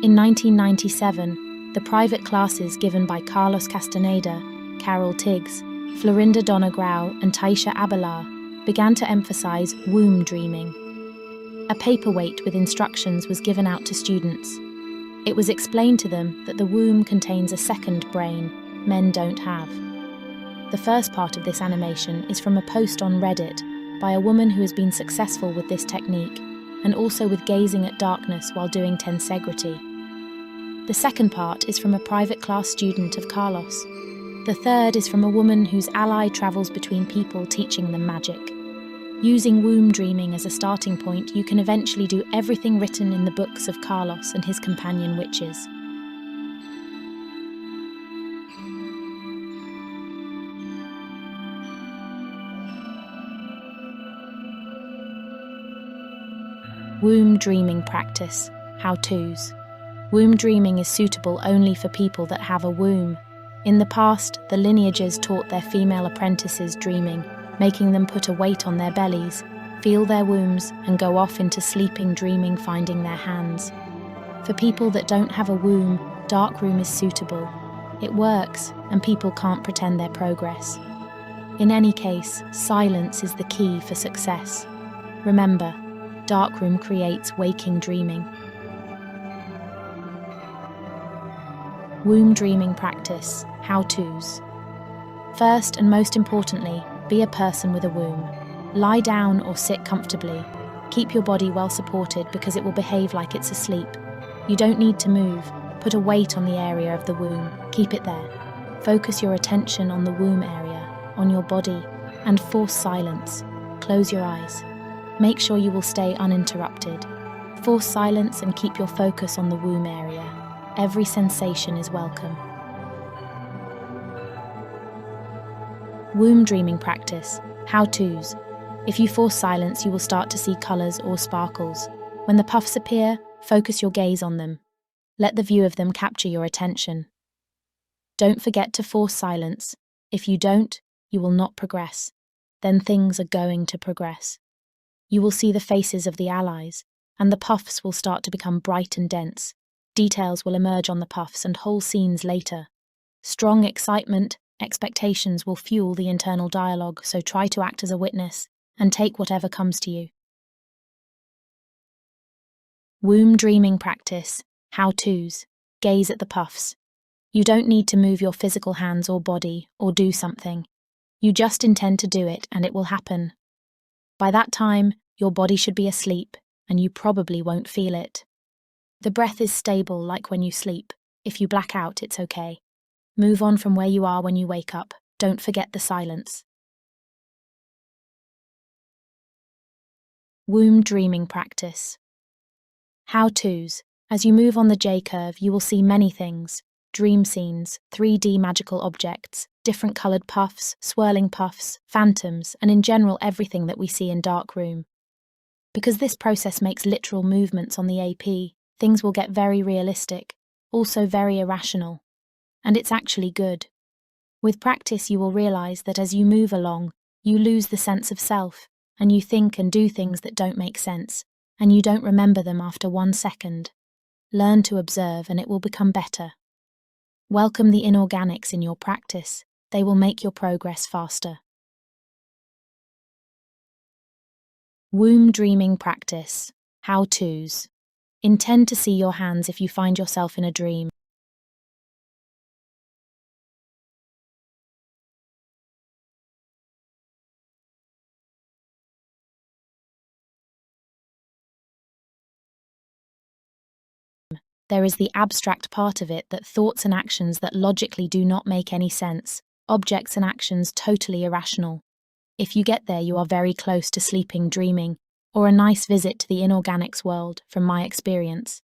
In 1997, the private classes given by Carlos Castaneda, Carol Tiggs, Florinda Donna Grau, and Taisha Abelar began to emphasize womb dreaming. A paperweight with instructions was given out to students. It was explained to them that the womb contains a second brain men don't have. The first part of this animation is from a post on Reddit by a woman who has been successful with this technique and also with gazing at darkness while doing tensegrity. The second part is from a private class student of Carlos. The third is from a woman whose ally travels between people teaching them magic. Using womb dreaming as a starting point, you can eventually do everything written in the books of Carlos and his companion witches. Womb dreaming practice. How-tos. Womb dreaming is suitable only for people that have a womb. In the past, the lineages taught their female apprentices dreaming, making them put a weight on their bellies, feel their wombs, and go off into sleeping dreaming, finding their hands. For people that don't have a womb, darkroom is suitable. It works, and people can't pretend their progress. In any case, silence is the key for success. Remember, darkroom creates waking dreaming. Womb dreaming practice. How-tos. First and most importantly, be a person with a womb. Lie down or sit comfortably. Keep your body well supported because it will behave like it's asleep. You don't need to move. Put a weight on the area of the womb. Keep it there. Focus your attention on the womb area, on your body, and force silence. Close your eyes. Make sure you will stay uninterrupted. Force silence and keep your focus on the womb area. Every sensation is welcome. Womb dreaming practice. How-tos. If you force silence, you will start to see colours or sparkles. When the puffs appear, focus your gaze on them. Let the view of them capture your attention. Don't forget to force silence. If you don't, you will not progress. Then things are going to progress. You will see the faces of the allies, and the puffs will start to become bright and dense. Details will emerge on the puffs and whole scenes later. Strong excitement, expectations will fuel the internal dialogue, so try to act as a witness and take whatever comes to you. Womb dreaming practice. How-tos. Gaze at the puffs. You don't need to move your physical hands or body or do something. You just intend to do it and it will happen. By that time, your body should be asleep and you probably won't feel it. The breath is stable like when you sleep. If you black out, it's okay. Move on from where you are when you wake up. Don't forget the silence. Womb dreaming practice. How-tos. As you move on the J-curve, you will see many things. Dream scenes, 3D magical objects, different coloured puffs, swirling puffs, phantoms, and in general everything that we see in darkroom. Because this process makes literal movements on the AP, things will get very realistic, also very irrational. And it's actually good. With practice, you will realise that as you move along, you lose the sense of self, and you think and do things that don't make sense, and you don't remember them after 1 second. Learn to observe and it will become better. Welcome the inorganics in your practice. They will make your progress faster. Womb dreaming practice. How-tos. Intend to see your hands if you find yourself in a dream. There is the abstract part of it, that thoughts and actions that logically do not make any sense, objects and actions totally irrational. If you get there, you are very close to sleeping dreaming, or a nice visit to the inorganics world, from my experience.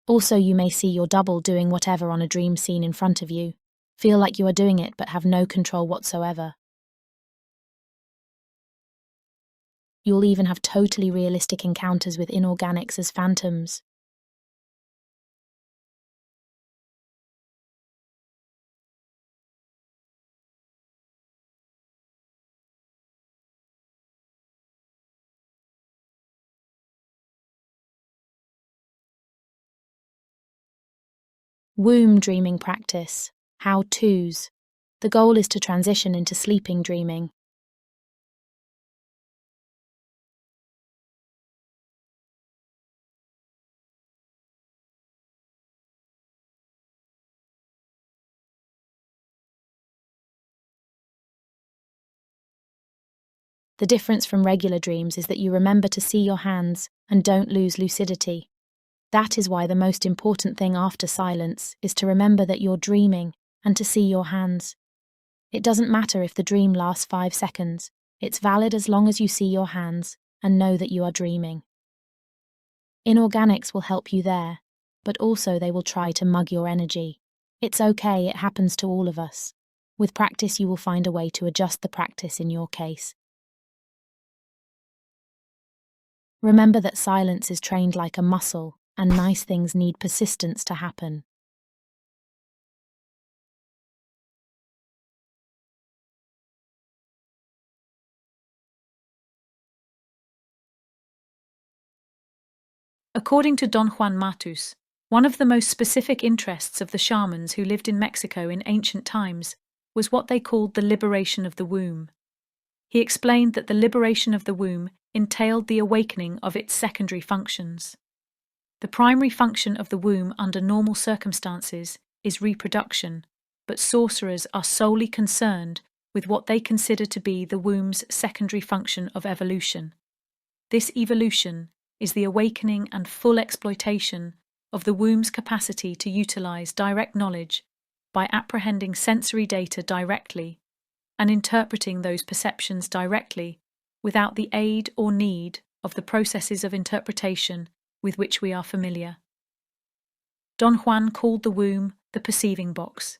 Also, you may see your double doing whatever on a dream scene in front of you, feel like you are doing it but have no control whatsoever. You'll even have totally realistic encounters with inorganics as phantoms. Womb dreaming practice. How-tos. The goal is to transition into sleeping dreaming. The difference from regular dreams is that you remember to see your hands and don't lose lucidity. That is why the most important thing after silence is to remember that you're dreaming and to see your hands. It doesn't matter if the dream lasts 5 seconds. It's valid as long as you see your hands and know that you are dreaming. Inorganics will help you there, but also they will try to mug your energy. It's okay, it happens to all of us. With practice, you will find a way to adjust the practice in your case. Remember that silence is trained like a muscle, and nice things need persistence to happen. According to Don Juan Matus, one of the most specific interests of the shamans who lived in Mexico in ancient times was what they called the liberation of the womb. He explained that the liberation of the womb entailed the awakening of its secondary functions. The primary function of the womb under normal circumstances is reproduction, but sorcerers are solely concerned with what they consider to be the womb's secondary function of evolution. This evolution is the awakening and full exploitation of the womb's capacity to utilize direct knowledge by apprehending sensory data directly and interpreting those perceptions directly without the aid or need of the processes of interpretation with which we are familiar. Don Juan called the womb the perceiving box.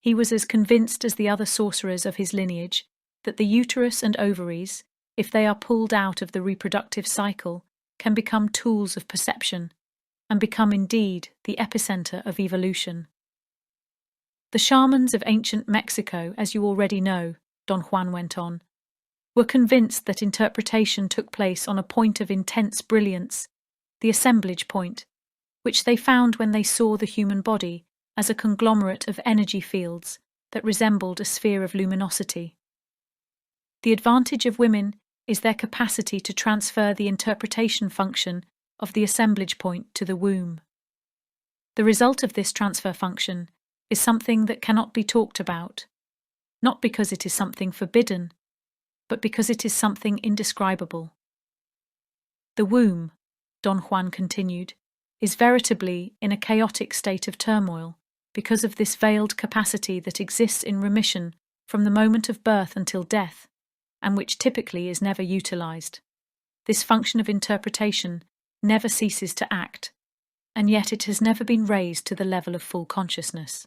He was as convinced as the other sorcerers of his lineage that the uterus and ovaries, if they are pulled out of the reproductive cycle, can become tools of perception and become indeed the epicenter of evolution. The shamans of ancient Mexico, as you already know, Don Juan went on, were convinced that interpretation took place on a point of intense brilliance, the assemblage point, which they found when they saw the human body as a conglomerate of energy fields that resembled a sphere of luminosity. The advantage of women is their capacity to transfer the interpretation function of the assemblage point to the womb. The result of this transfer function is something that cannot be talked about, not because it is something forbidden, but because it is something indescribable. The womb, Don Juan continued, is veritably in a chaotic state of turmoil because of this veiled capacity that exists in remission from the moment of birth until death, and which typically is never utilized. This function of interpretation never ceases to act, and yet it has never been raised to the level of full consciousness.